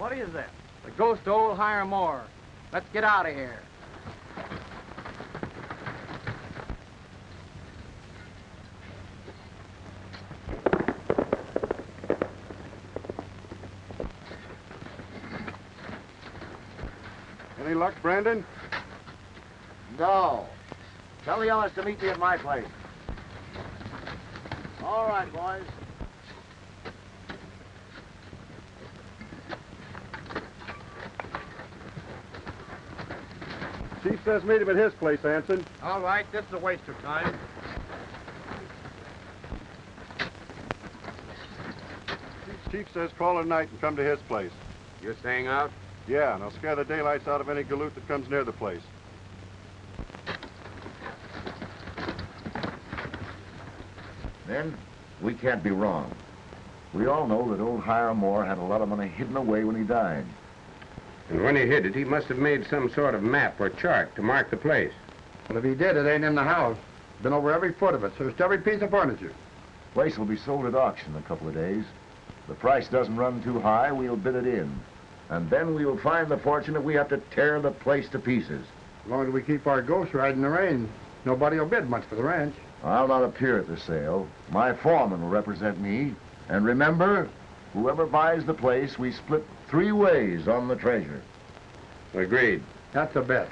What is it? The ghost of old Hiram Moore. Let's get out of here. Any luck, Brandon? No. Tell the others to meet me at my place. All right, boys. Chief says meet him at his place, Anson. All right, this is a waste of time. Chief says call at night and come to his place. You're staying out? Yeah, and I'll scare the daylights out of any galoot that comes near the place. Men, we can't be wrong. We all know that old Hiram Moore had a lot of money hidden away when he died. And when he hid it, he must have made some sort of map or chart to mark the place. Well, if he did, it ain't in the house. Been over every foot of it, searched every piece of furniture. Place will be sold at auction in a couple of days. If the price doesn't run too high, we'll bid it in. And then we will find the fortune if we have to tear the place to pieces. As long as we keep our ghosts riding the range, nobody will bid much for the ranch. I'll not appear at the sale. My foreman will represent me. And remember, whoever buys the place, we split 3 ways on the treasure. Agreed. That's a bet.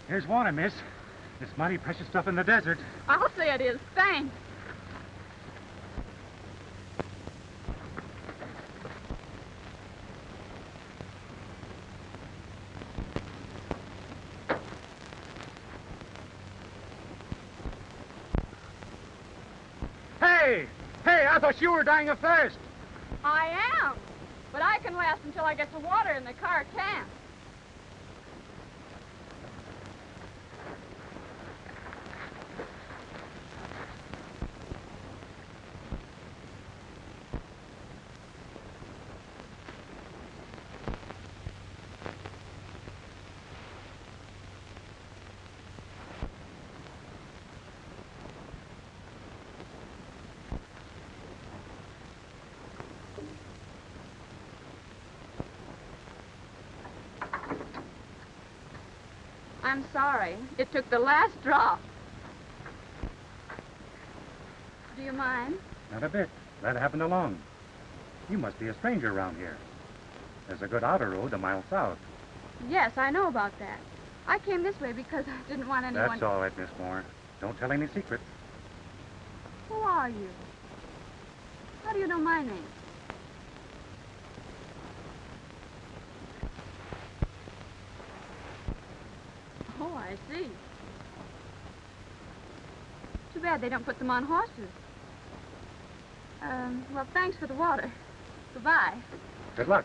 Here's water, miss. It's mighty precious stuff in the desert. I'll say it is. Thanks. Hey! Hey, I thought you were dying of thirst. I am. But I can last until I get to water and the car can't. I'm sorry. It took the last drop. Do you mind? Not a bit. That happened alone. You must be a stranger around here. There's a good outer road a mile south. Yes, I know about that. I came this way because I didn't want anyone... That's all right, Miss Moore. Don't tell any secrets. Who are you? How do you know my name? Oh, I see. Too bad they don't put them on horses. Well, thanks for the water. Goodbye. Good luck.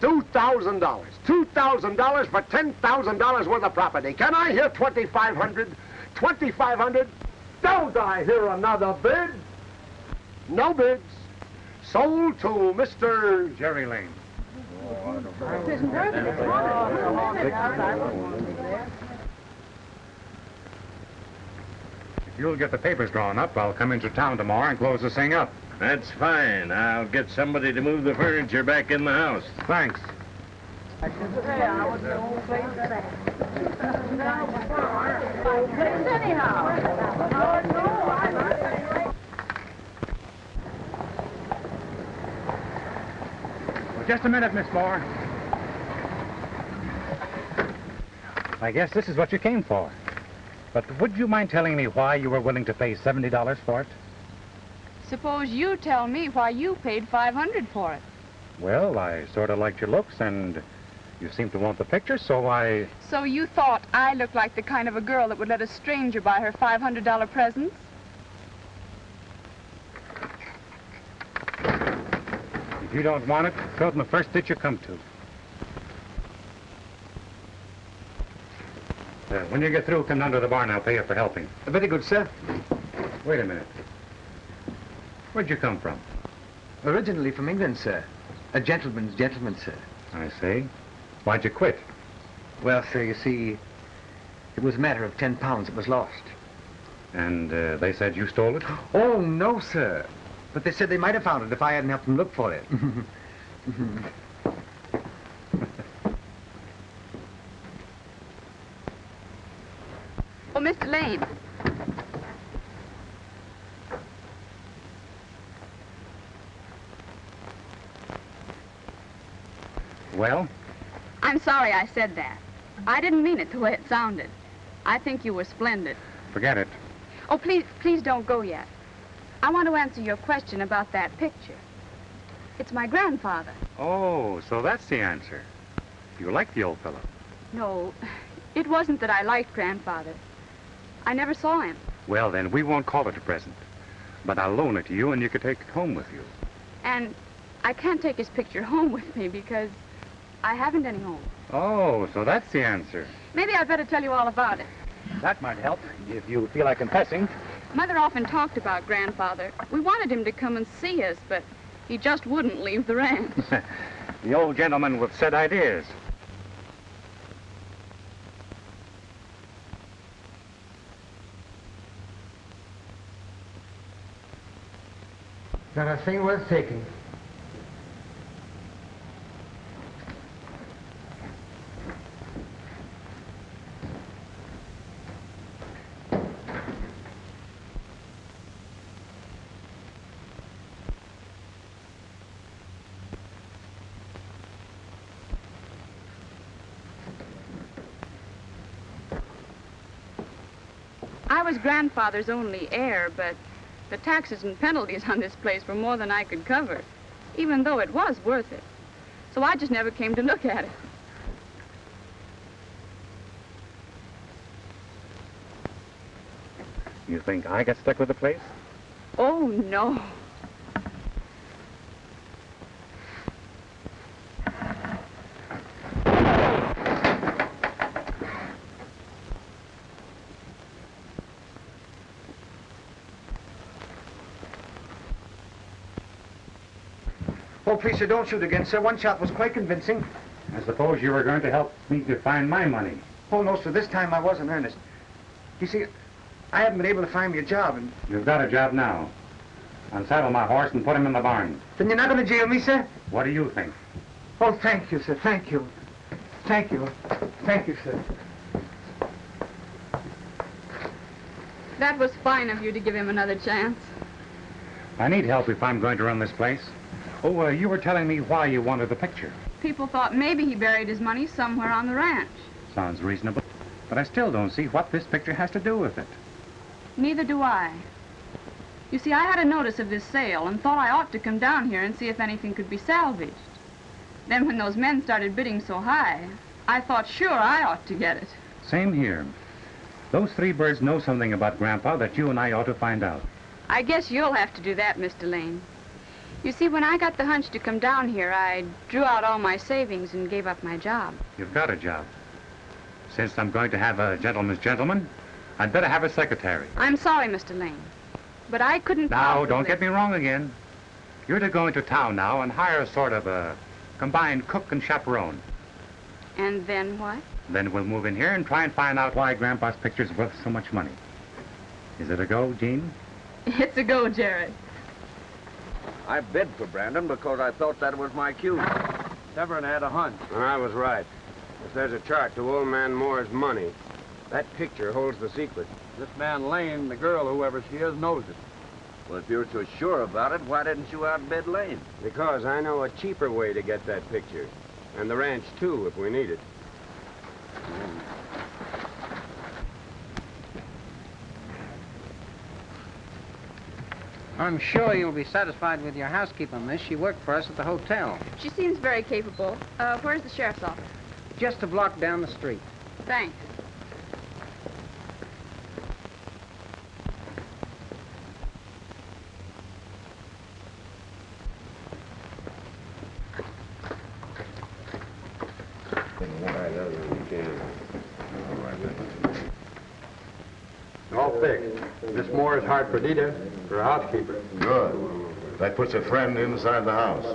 $2,000. $2,000 for $10,000 worth of property. Can I hear 2,500? 2,500? Don't I hear another bid? No bids. Sold to Mr. Jerry Lane. If you'll get the papers drawn up, I'll come into town tomorrow and close this thing up. That's fine. I'll get somebody to move the furniture back in the house. Thanks. Well, just a minute, Miss Moore. I guess this is what you came for. But would you mind telling me why you were willing to pay $70 for it? Suppose you tell me why you paid $500 for it. Well, I sort of liked your looks, and you seem to want the picture, so I... So you thought I looked like the kind of a girl that would let a stranger buy her $500 presents? If you don't want it, go to the first ditch you come to. When you get through, come down to the barn. I'll pay you for helping. Very good, sir. Wait a minute. Where'd you come from? Originally from England, sir. A gentleman's gentleman, sir. I see. Why'd you quit? Well, sir, you see, it was a matter of 10 pounds that was lost. And they said you stole it? Oh, no, sir. But they said they might have found it if I hadn't helped them look for it. Oh, Mr. Lane. Well? I'm sorry I said that. I didn't mean it the way it sounded. I think you were splendid. Forget it. Oh, please don't go yet. I want to answer your question about that picture. It's my grandfather. Oh, so that's the answer. You like the old fellow? No, it wasn't that I liked Grandfather. I never saw him. Well, then, we won't call it a present. But I'll loan it to you, and you can take it home with you. And I can't take his picture home with me because I haven't any home. Oh, so that's the answer. Maybe I'd better tell you all about it. That might help, if you feel like confessing. Mother often talked about Grandfather. We wanted him to come and see us, but he just wouldn't leave the ranch. The old gentleman with set ideas. Not a thing worth taking. I was Grandfather's only heir, but the taxes and penalties on this place were more than I could cover, even though it was worth it. So I just never came to look at it. You think I got stuck with the place? Oh, no. Oh, please, sir, don't shoot again, sir. One shot was quite convincing. I suppose you were going to help me to find my money. Oh, no, sir, this time I was in earnest. You see, I haven't been able to find me a job, and... You've got a job now. Unsaddle my horse and put him in the barn. Then you're not going to jail me, sir? What do you think? Oh, thank you, sir, thank you. Thank you. Thank you, sir. That was fine of you to give him another chance. I need help if I'm going to run this place. Oh, you were telling me why you wanted the picture. People thought maybe he buried his money somewhere on the ranch. Sounds reasonable. But I still don't see what this picture has to do with it. Neither do I. You see, I had a notice of this sale and thought I ought to come down here and see if anything could be salvaged. Then when those men started bidding so high, I thought sure I ought to get it. Same here. Those three birds know something about Grandpa that you and I ought to find out. I guess you'll have to do that, Mr. Lane. You see, when I got the hunch to come down here, I drew out all my savings and gave up my job. You've got a job. Since I'm going to have a gentleman's gentleman, I'd better have a secretary. I'm sorry, Mr. Lane, but I couldn't Now, possibly... don't get me wrong again. You're to go into town now and hire a sort of a combined cook and chaperone. And then what? Then we'll move in here and try and find out why Grandpa's picture's worth so much money. Is it a go, Jeanne? It's a go, Jared. I bid for Brandon because I thought that was my cue. Severn had a hunch. And I was right. If there's a chart to old man Moore's money, that picture holds the secret. This man Lane, the girl, whoever she is, knows it. Well, if you're so sure about it, why didn't you outbid Lane? Because I know a cheaper way to get that picture. And the ranch, too, if we need it. I'm sure you'll be satisfied with your housekeeper, miss. She worked for us at the hotel. She seems very capable. Where's the sheriff's office? Just a block down the street. Thanks. All fixed. Miss Moore's hired Perdita for a housekeeper. Good. That puts a friend inside the house.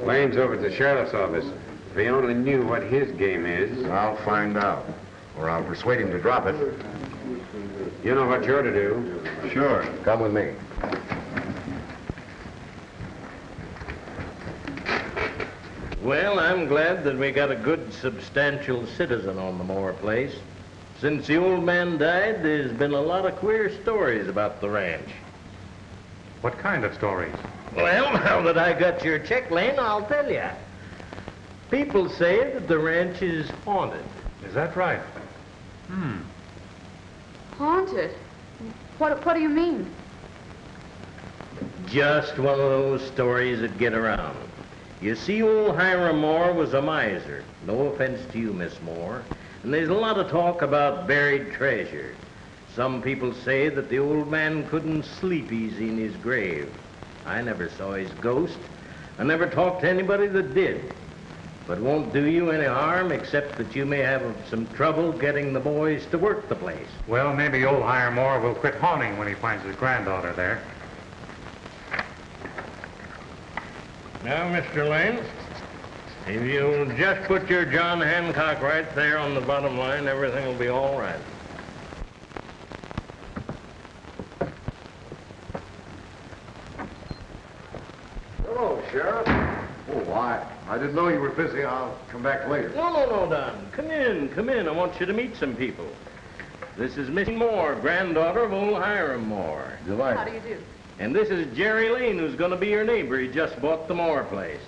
Lane's over at the sheriff's office. If he only knew what his game is. I'll find out, or I'll persuade him to drop it. You know what you're to do. Sure. Come with me. Well, I'm glad that we got a good, substantial citizen on the Moore place. Since the old man died, there's been a lot of queer stories about the ranch. What kind of stories? Well, now that I got your check, Lane, I'll tell you. People say that the ranch is haunted. Is that right? Haunted? What do you mean? Just one of those stories that get around. You see, old Hiram Moore was a miser. No offense to you, Miss Moore. And there's a lot of talk about buried treasure. Some people say that the old man couldn't sleep easy in his grave. I never saw his ghost. I never talked to anybody that did. But it won't do you any harm except that you may have some trouble getting the boys to work the place. Well, maybe old Hiram Moore will quit haunting when he finds his granddaughter there. Now, Mr. Lane, if you'll just put your John Hancock right there on the bottom line, everything will be all right. Hello, Sheriff. Oh, I didn't know you were busy. I'll come back later. No, Don. Come in. I want you to meet some people. This is Miss Moore, granddaughter of old Hiram Moore. Delighted. How do you do? And this is Jerry Lane, who's going to be your neighbor. He just bought the Moore place.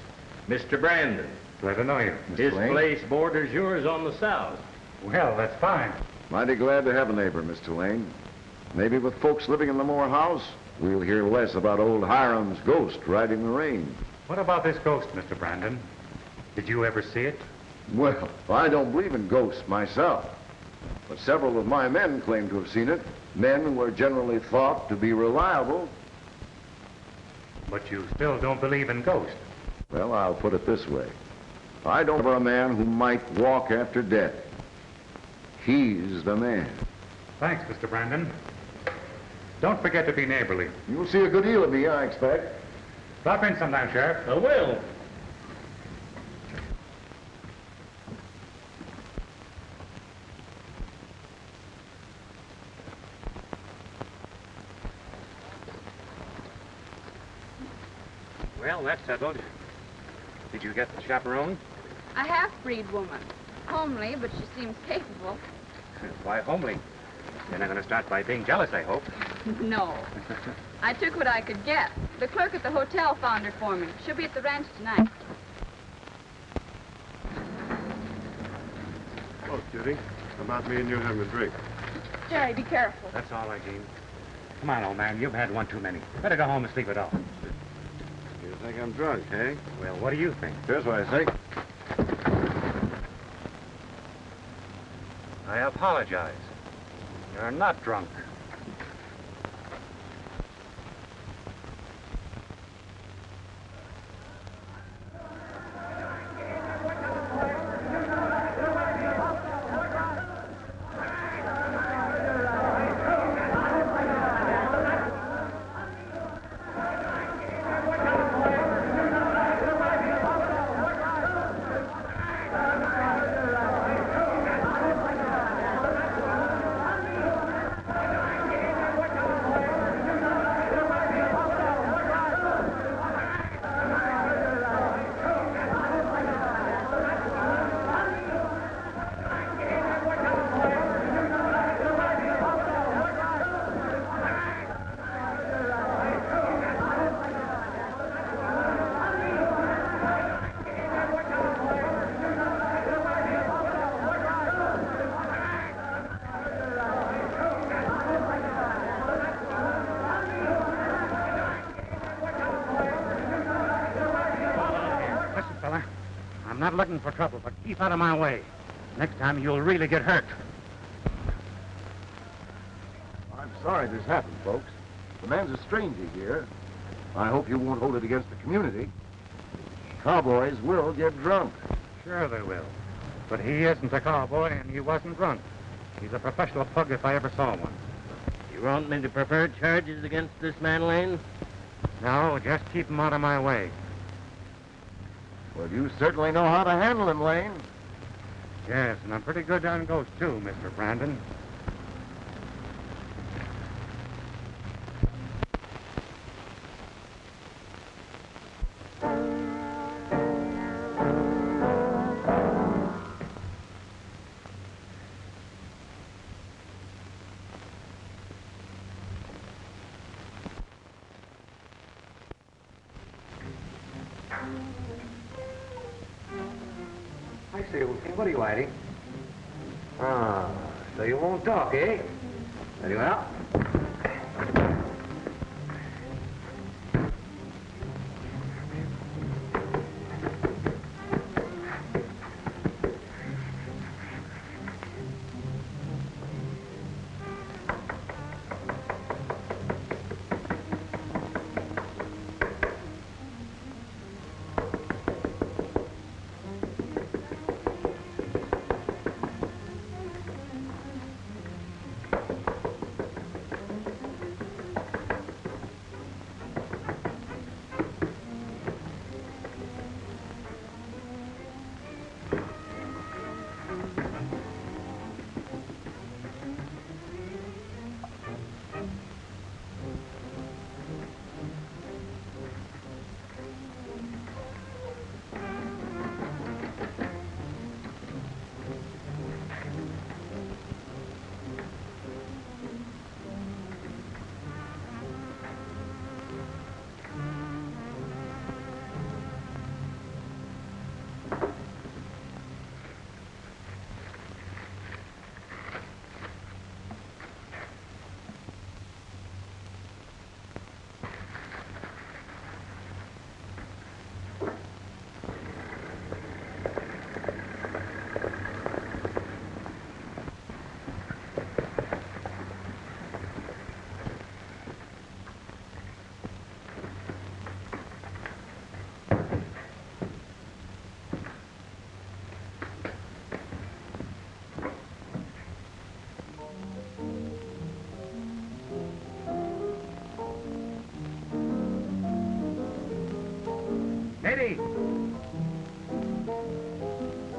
Mr. Brandon. Glad to know you, Mr. His Lane. place borders yours on the south. Well, that's fine. Mighty glad to have a neighbor, Mr. Lane. Maybe with folks living in the Moore house, we'll hear less about old Hiram's ghost riding the range. What about this ghost, Mr. Brandon? Did you ever see it? Well, I don't believe in ghosts myself, but several of my men claim to have seen it. Men who are generally thought to be reliable. But you still don't believe in ghosts. Well, I'll put it this way. I don't know a man who might walk after death. He's the man. Thanks, Mr. Brandon. Don't forget to be neighborly. You'll see a good deal of me, I expect. Drop in sometime, Sheriff. I will. Well, that's settled. Did you get the chaperone? A half-breed woman. Homely, but she seems capable. Why homely? You're not going to start by being jealous, I hope. No. I took what I could get. The clerk at the hotel found her for me. She'll be at the ranch tonight. Oh, Judy. How about me and you having a drink? Jerry, be careful. That's all right, Jeanne. Come on, old man. You've had one too many. Better go home and sleep it off. You think I'm drunk, eh? Well, what do you think? Here's what I think. I apologize. You're not drunk. not looking for trouble, but keep out of my way. Next time you'll really get hurt. I'm sorry this happened, folks. The man's a stranger here. I hope you won't hold it against the community. Cowboys will get drunk. Sure they will. But he isn't a cowboy, and he wasn't drunk. He's a professional pug if I ever saw one. You want me to prefer charges against this man, Lane? No, just keep him out of my way. Well, you certainly know how to handle him, Lane. Yes, and I'm pretty good on ghosts, too, Mr. Brandon. I say, what are you hiding? Ah, so you won't talk, eh? Very well.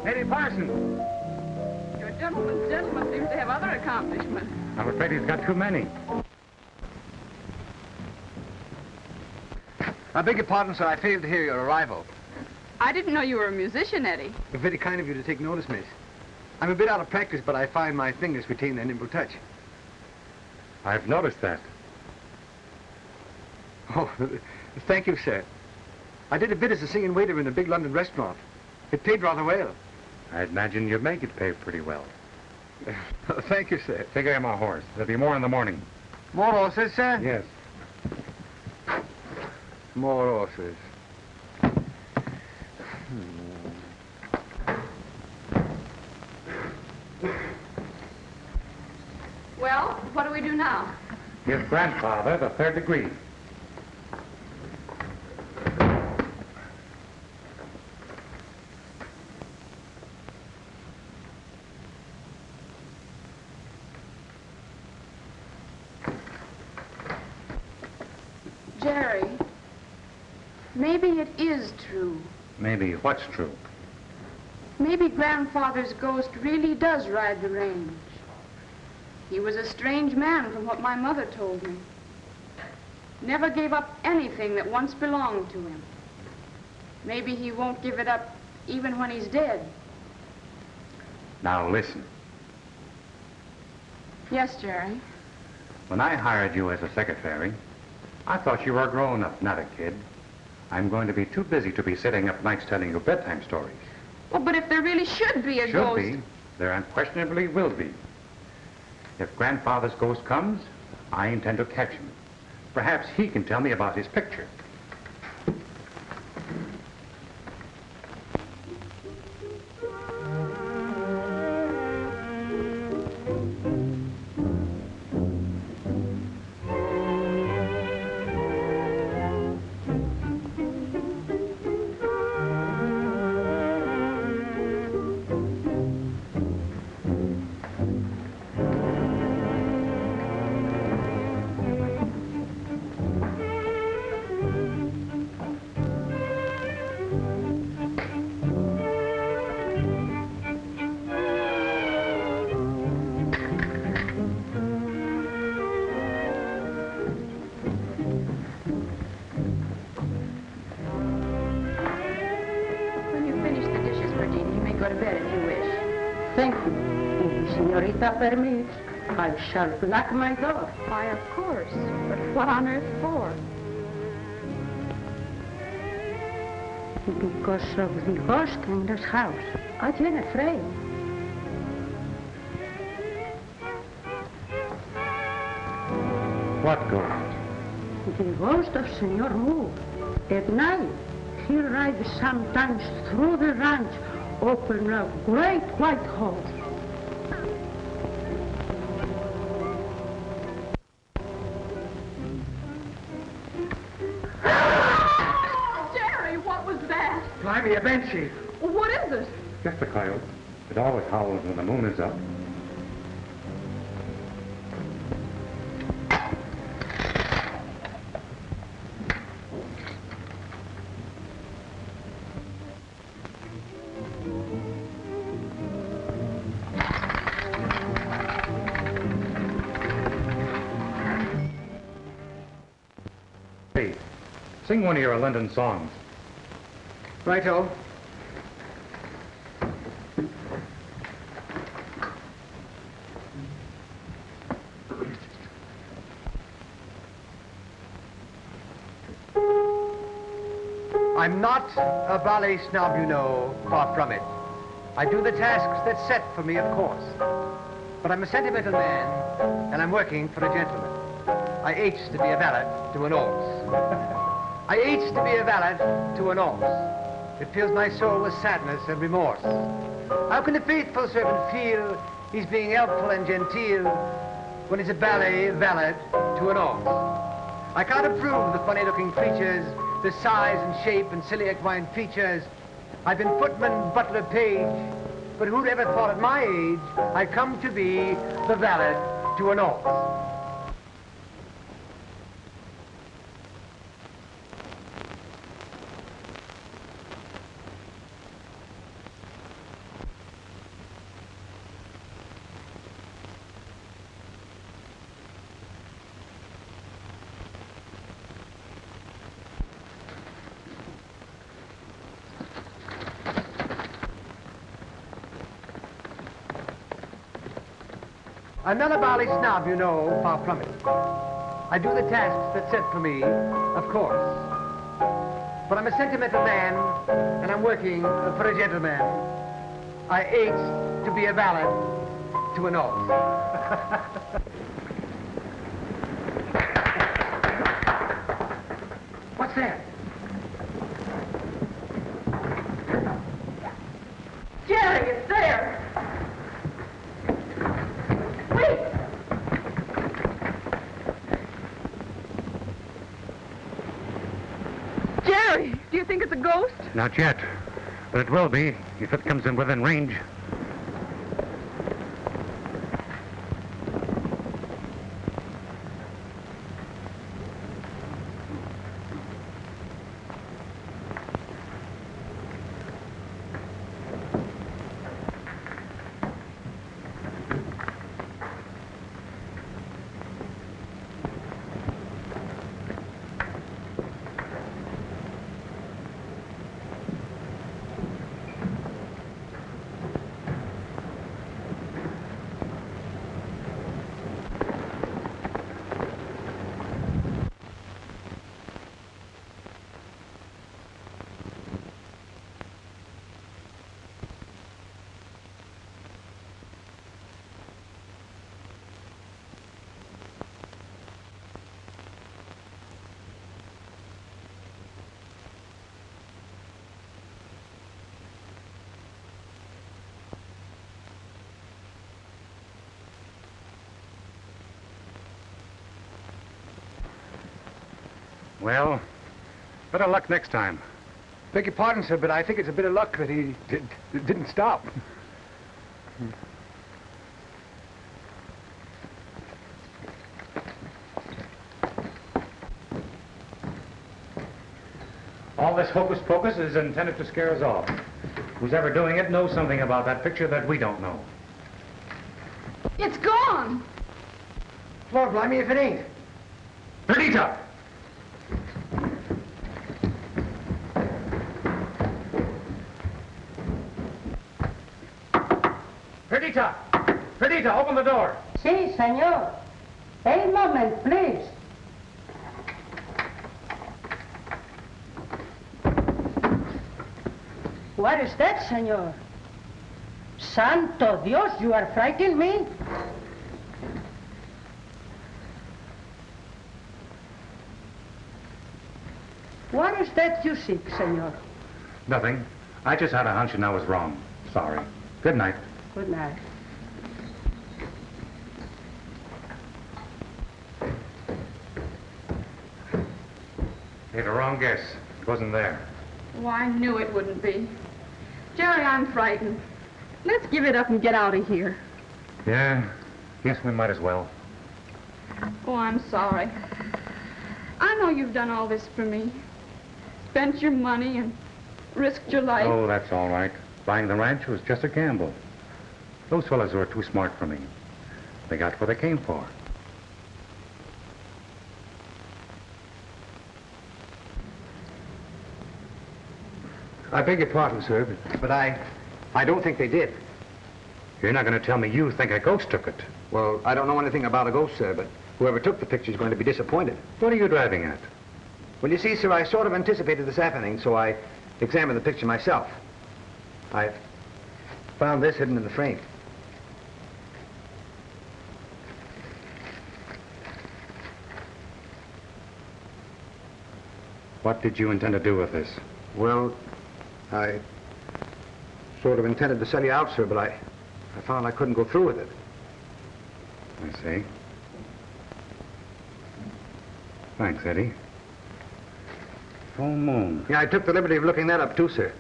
Lady Parsons! Your gentleman seems to have other accomplishments. I'm afraid he's got too many. I beg your pardon, sir. I failed to hear your arrival. I didn't know you were a musician, Eddie. Very kind of you to take notice, miss. I'm a bit out of practice, but I find my fingers retain their nimble touch. I've noticed that. Oh, thank you, sir. I did a bit as a singing waiter in a big London restaurant. It paid rather well. I imagine you'd make it pay pretty well. Thank you, sir. Take care, my horse. There'll be more in the morning. More horses, sir? Yes. More horses. Well, what do we do now? Give grandfather the third degree. Jerry, maybe it is true. Maybe what's true? Maybe Grandfather's ghost really does ride the range. He was a strange man from what my mother told me. Never gave up anything that once belonged to him. Maybe he won't give it up even when he's dead. Now listen. Yes, Jerry. When I hired you as a secretary, I thought you were a grown-up, not a kid. I'm going to be too busy to be sitting up nights telling you bedtime stories. Well, but if there really should be a ghost... Should be. There unquestionably will be. If Grandfather's ghost comes, I intend to catch him. Perhaps he can tell me about his picture. Thank you. If the senorita permits, I shall lock my door. Why, of course. But what on earth for? Because of the ghost in this house. I am afraid. What ghost? The ghost of Senor Moore. At night, he rides sometimes through the ranch, open a great white hole. Jerry, what was that? Blimey, a banshee. What is it? Just a coyote. It always howls when the moon is up. Hey, sing one of your London songs. Righto. I'm not a ballet snob, you know, far from it. I do the tasks that's set for me, of course. But I'm a sentimental man, and I'm working for a gentleman. I aches to be a valet to an horse. I aches to be a valet to an horse. It fills my soul with sadness and remorse. How can a faithful servant feel he's being helpful and genteel when he's a ballet valet to an horse? I can't approve the funny-looking creatures, the size and shape and silly equine features. I've been footman, butler, page, but who'd ever thought at my age I'd come to be the valet to an horse? I'm not a ballet snob, you know, far from it. I do the tasks that's set for me, of course. But I'm a sentimental man, and I'm working for a gentleman. I ache to be a valet to an horse. What's that? Jerry, it's there. Jerry, do you think it's a ghost? Not yet, but it will be if it comes in within range. Well, better luck next time. Beg your pardon, sir, but I think it's a bit of luck that he didn't stop. All this hocus pocus is intended to scare us off. Who's ever doing it knows something about that picture that we don't know. It's gone. Lord, blimey if it ain't. Perdita! Perdita! Perdita, open the door. Si, senor. A moment, please. What is that, senor? Santo Dios, you are frightening me. What is that you seek, senor? Nothing. I just had a hunch and I was wrong. Sorry. Good night. Good night. Made a wrong guess. It wasn't there. Oh, I knew it wouldn't be. Jerry, I'm frightened. Let's give it up and get out of here. Yeah. Yes, we might as well. Oh, I'm sorry. I know you've done all this for me. Spent your money and risked your life. Oh, that's all right. Buying the ranch was just a gamble. Those fellas were too smart for me. They got what they came for. I beg your pardon, sir, but I don't think they did. You're not going to tell me you think a ghost took it. Well, I don't know anything about a ghost, sir, but whoever took the picture is going to be disappointed. What are you driving at? Well, you see, sir, I sort of anticipated this happening, so I examined the picture myself. I found this hidden in the frame. What did you intend to do with this? Well, I sort of intended to sell you out, sir, but I found I couldn't go through with it. I see. Thanks, Eddie. Full moon. Yeah, I took the liberty of looking that up, too, sir.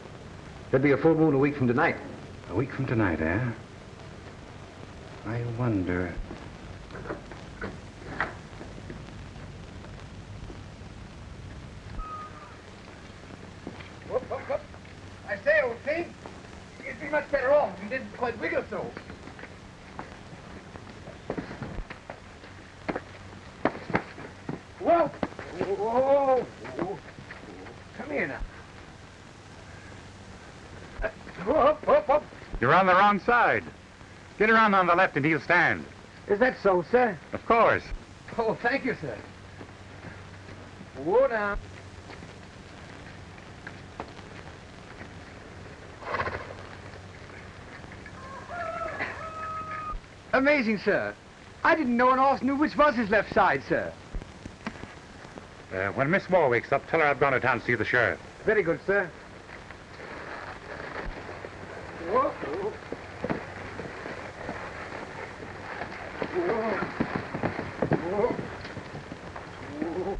There'd be a full moon a week from tonight. A week from tonight, eh? I wonder... Whoop, whoop, whoop. I say, old thing, you'd be much better off if you didn't quite wiggle so. Whoa! Whoa! Come here now. Whoop, whoop, whoop. You're on the wrong side. Get around on the left and he'll stand. Is that so, sir? Of course. Oh, thank you, sir. Whoa now. Amazing, sir. I didn't know an horse knew which was his left side, sir. When Miss Moore wakes up, tell her I've gone to town to see the sheriff. Very good, sir. Whoa. Whoa. Whoa. Whoa.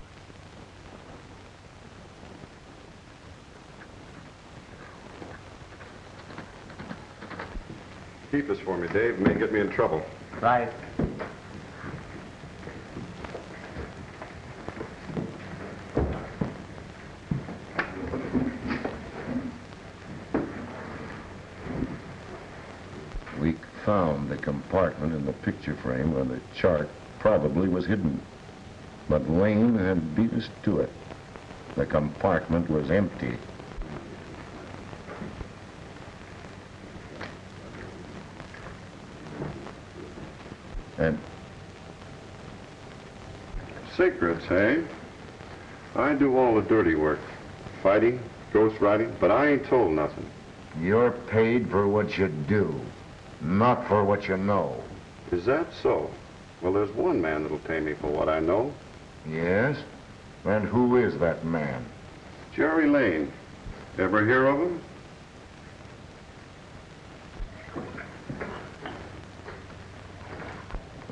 Keep this for me, Dave. It may get me in trouble. Right. We found the compartment in the picture frame where the chart probably was hidden. But Lane had beat us to it. The compartment was empty. And Secrets, hey? I do all the dirty work. Fighting, ghost writing, but I ain't told nothing. you're paid for what you do, not for what you know. Is that so? Well, there's one man that'll pay me for what I know. Yes? And who is that man? Jerry Lane. Ever hear of him?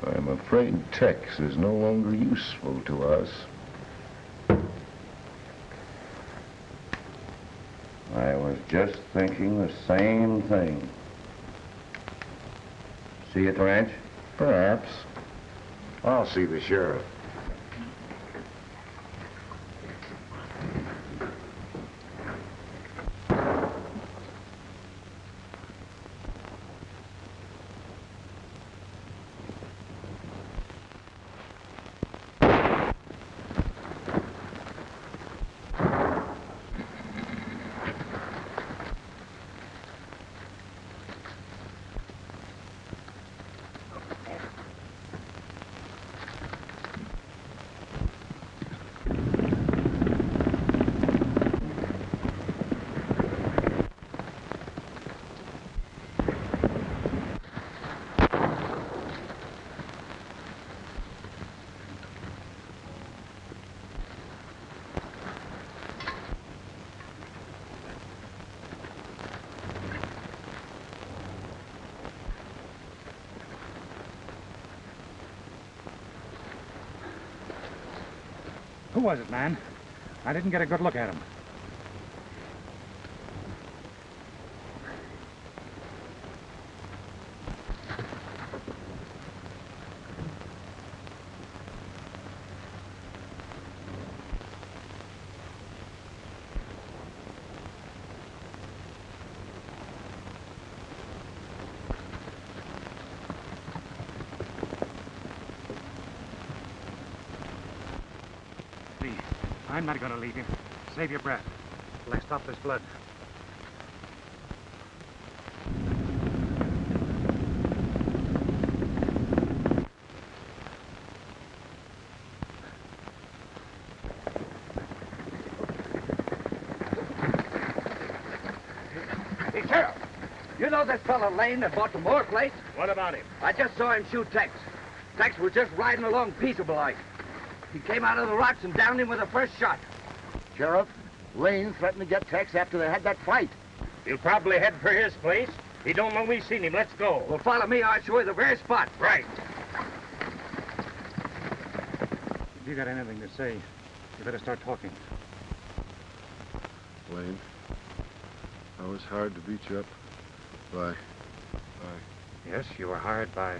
I'm afraid Tex is no longer useful to us. I was just thinking the same thing. See you at the ranch? Perhaps. I'll see the sheriff. Who was it, man? I didn't get a good look at him. I'm not going to leave you. Save your breath. Let's stop this blood. Hey, Sheriff, you know this fellow Lane that bought the Moore place? What about him? I just saw him shoot Tex. Tex was just riding along peaceable like. He came out of the rocks and downed him with the first shot. Sheriff, Lane threatened to get Tex after they had that fight. He'll probably head for his place. He don't know we've seen him. Let's go. Well, follow me. I'll show you the very spot. Right. If you got anything to say, you better start talking. Lane, I was hired to beat you up by... Yes, you were hired by...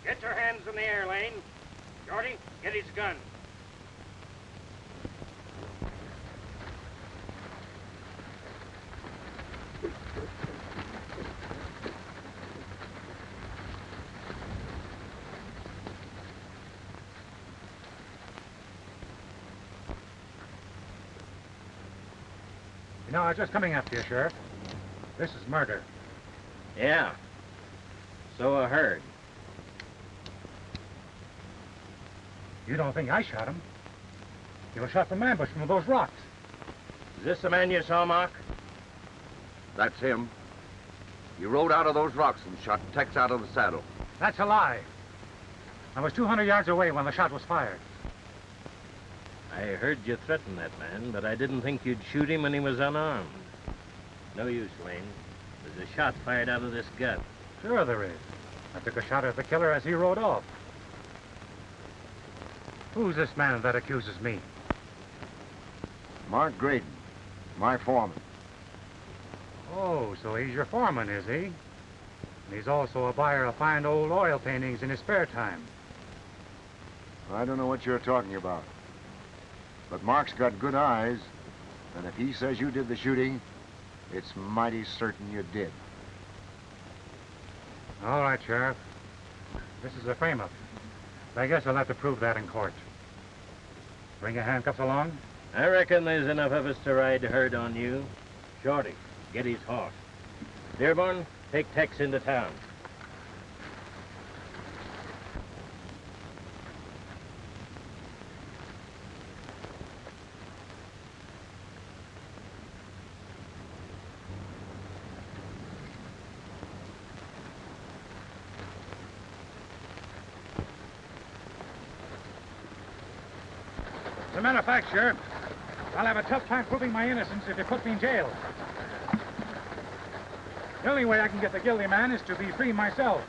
Get your hands in the air, Lane. Shorty, get his gun. You know, I was just coming after you, Sheriff. This is murder. Yeah. So I heard. You don't think I shot him? He was shot from ambush from those rocks. Is this the man you saw, Mark? That's him. He rode out of those rocks and shot Tex out of the saddle. That's a lie. I was 200 yards away when the shot was fired. I heard you threaten that man, but I didn't think you'd shoot him when he was unarmed. No use, Lane. There's a shot fired out of this gun. Sure there is. I took a shot at the killer as he rode off. Who's this man that accuses me? Mark Graydon, my foreman. Oh, so he's your foreman, is he? And he's also a buyer of fine old oil paintings in his spare time. I don't know what you're talking about. But Mark's got good eyes, and if he says you did the shooting, it's mighty certain you did. All right, Sheriff. This is a frame-up. I guess I'll have to prove that in court. Bring your handcuffs along? I reckon there's enough of us to ride herd on you. Shorty, get his horse. Dearborn, take Tex into town. As a matter of fact, Sheriff, I'll have a tough time proving my innocence if you put me in jail. The only way I can get the guilty man is to be free myself.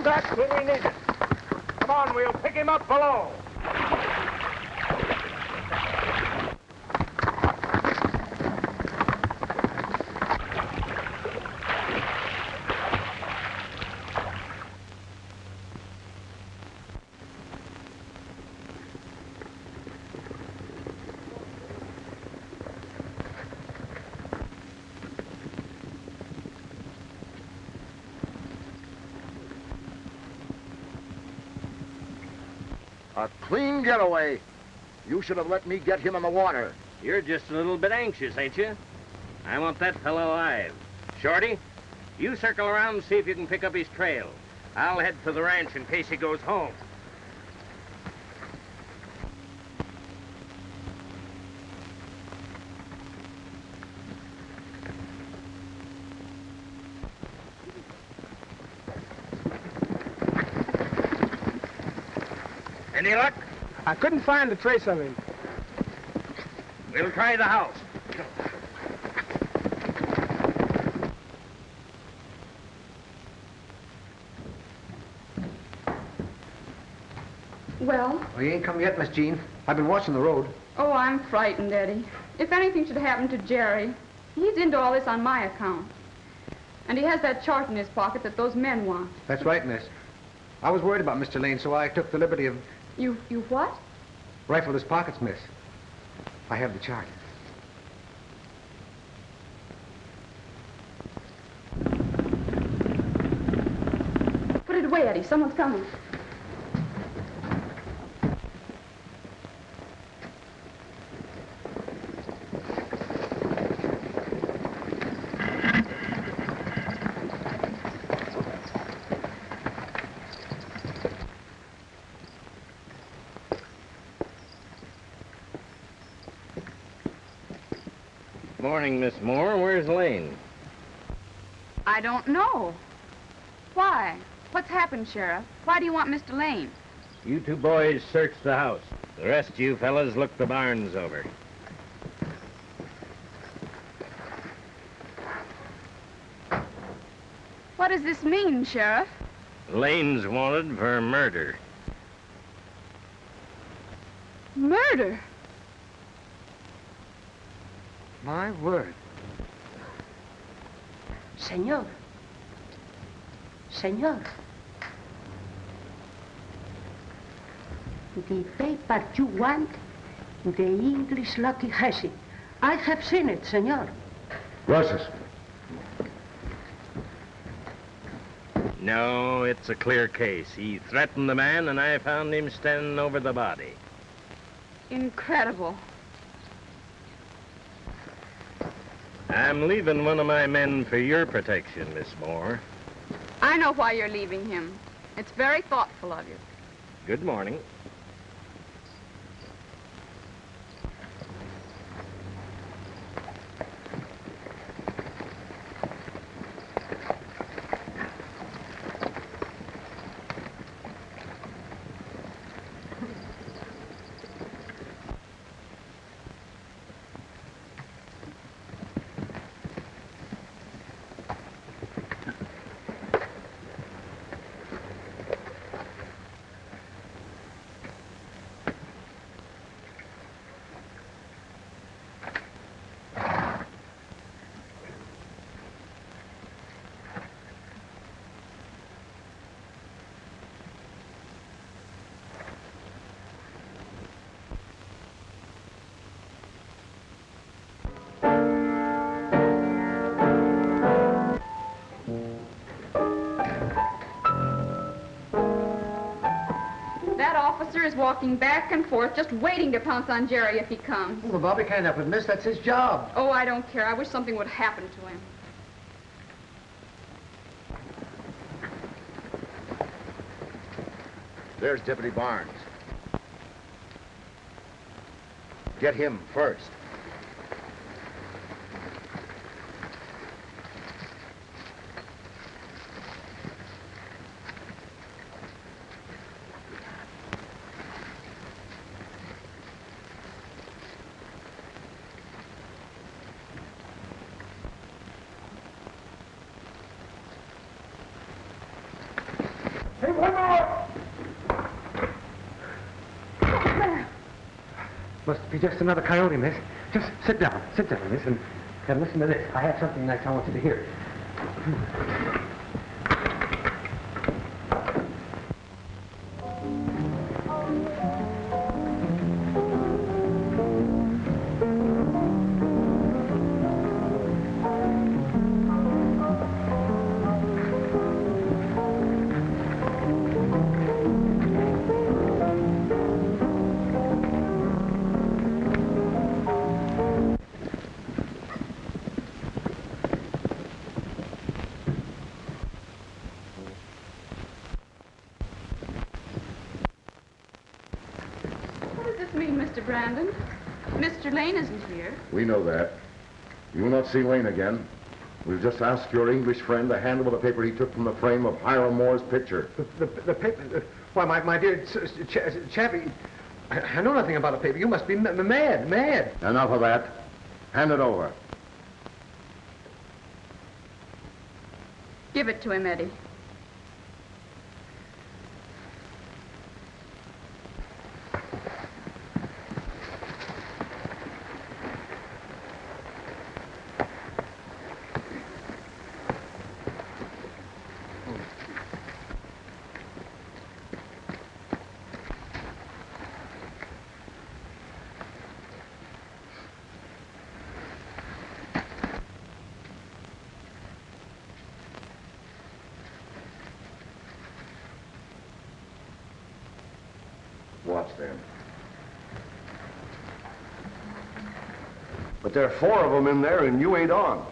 That's what we needed. Come on, we'll pick him up below. A clean getaway. You should have let me get him in the water. You're just a little bit anxious, ain't you? I want that fellow alive. Shorty, you circle around and see if you can pick up his trail. I'll head for the ranch in case he goes home. Any luck? I couldn't find a trace of him. We'll try the house. Well? Well, you ain't come yet, Miss Jeanne. I've been watching the road. Oh, I'm frightened, Eddie. If anything should happen to Jerry, he's into all this on my account. And he has that chart in his pocket that those men want. That's right, miss. I was worried about Mr. Lane, so I took the liberty of... You what? Rifled his pockets, miss. I have the chart. Put it away, Eddie. Someone's coming. Morning, Miss Moore. Where's Lane? I don't know. Why? What's happened, Sheriff? Why do you want Mr. Lane? You two boys search the house. The rest of you fellas look the barns over. What does this mean, Sheriff? Lane's wanted for murder. Murder? My word. Senor. Senor. The paper you want, the English lucky has it. I have seen it, senor. Roses. No, it's a clear case. He threatened the man, and I found him standing over the body. Incredible. I'm leaving one of my men for your protection, Miss Moore. I know why you're leaving him. It's very thoughtful of you. Good morning. Is walking back and forth, just waiting to pounce on Jerry if he comes. Well, Bobby can't help it, miss. That's his job. Oh, I don't care. I wish something would happen to him. There's Deputy Barnes. Get him first. Hey, one more! Must be just another coyote, miss. Just sit down, miss, and listen to this. I have something nice I want you to hear. evening, Mr. Brandon. Mr. Lane isn't here. We know that. You will not see Lane again. We've just asked your English friend to hand over the paper he took from the frame of Hiram Moore's picture. The paper? Why, my dear Chappie, I know nothing about the paper. You must be mad. Enough of that. Hand it over. Give it to him, Eddie. Watch them. But there are 4 of them in there, and you ain't on.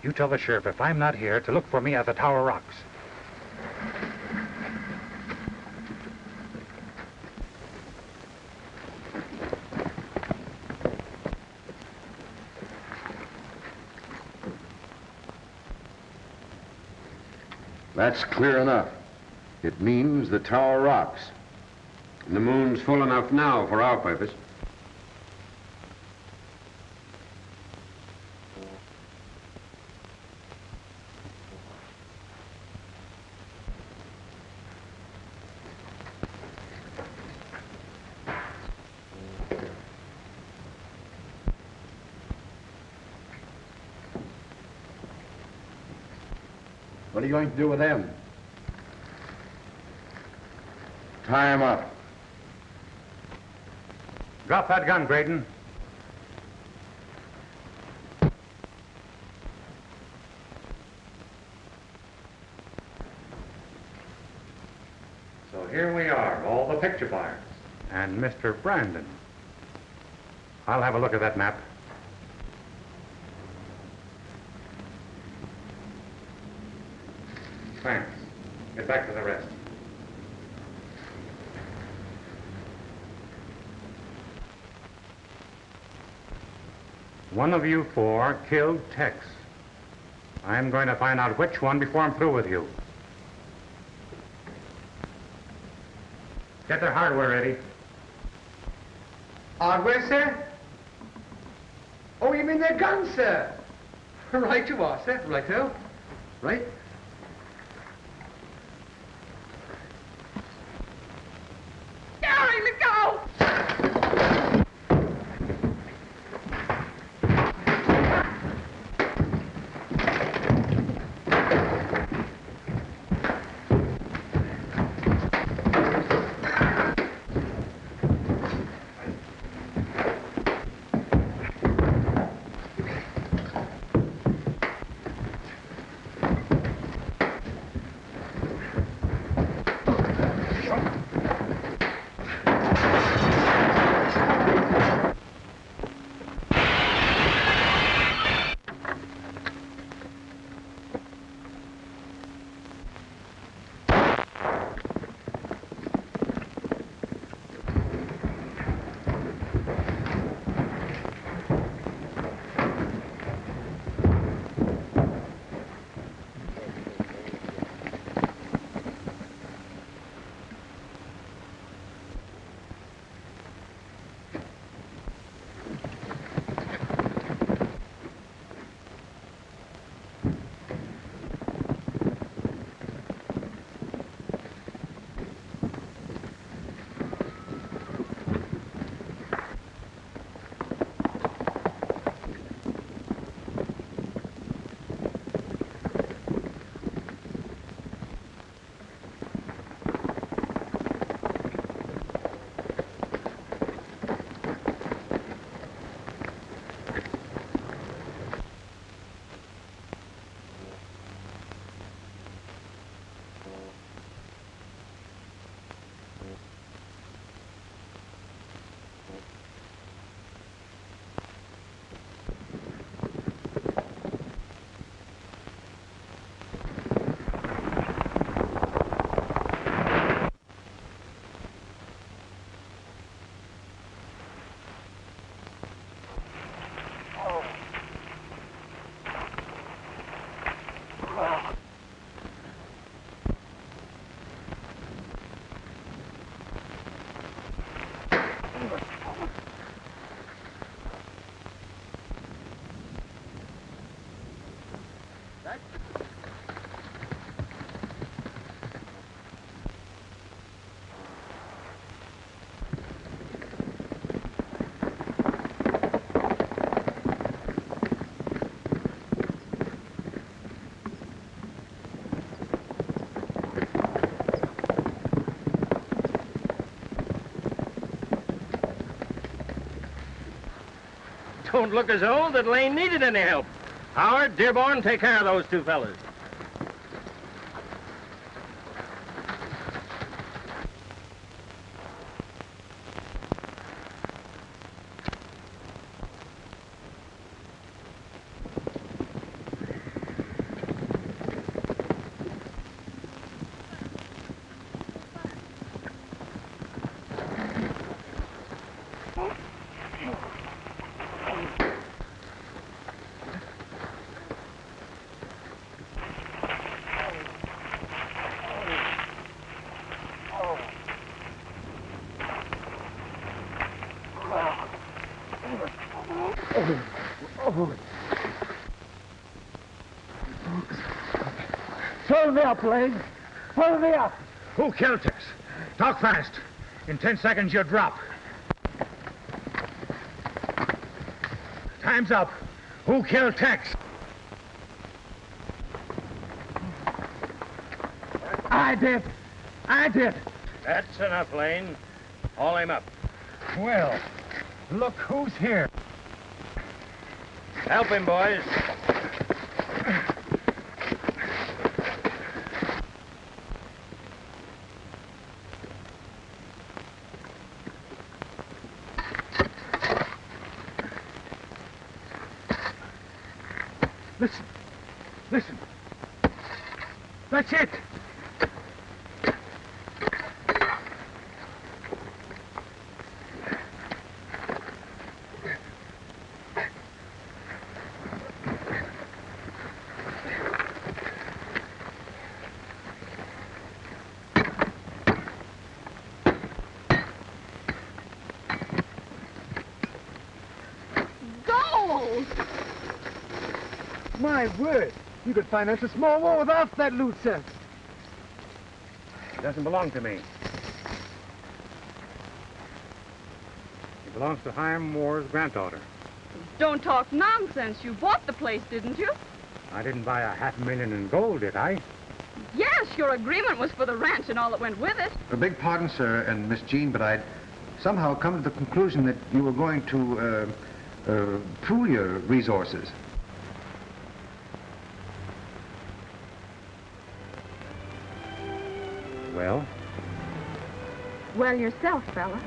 You tell the sheriff if I'm not here to look for me at the Tower Rocks. That's clear enough. It means the Tower Rocks. And the moon's full enough now for our purpose. What are you going to do with them? Tie him up. Drop that gun, Graydon. So here we are, all the picture buyers. And Mr. Brandon. I'll have a look at that map. Thanks. Get back to the rest. One of you 4 killed Tex. I'm going to find out which one before I'm through with you. Get their hardware ready. Hardware, sir? Oh, you mean their guns, sir? Right you are, sir. Righto. Right. Gary, let go! don't look as though that Lane needed any help. Howard, Dearborn, take care of those two fellas. Pull me up, Lane. Pull me up. Who killed Tex? Talk fast. In 10 seconds, you'll drop. Time's up. Who killed Tex? I did. I did. That's enough, Lane. Haul him up. Well, look who's here. Help him, boys. Listen. Listen. That's it. My word! You could finance a small war with half that loot cent. It doesn't belong to me. It belongs to Hiram Moore's granddaughter. Don't talk nonsense. You bought the place, didn't you? I didn't buy $500,000 in gold, did I? Yes, your agreement was for the ranch and all that went with it. I beg pardon, sir, and Miss Jeanne, but I'd somehow come to the conclusion that you were going to pool your resources. Well? Well, yourself, fella.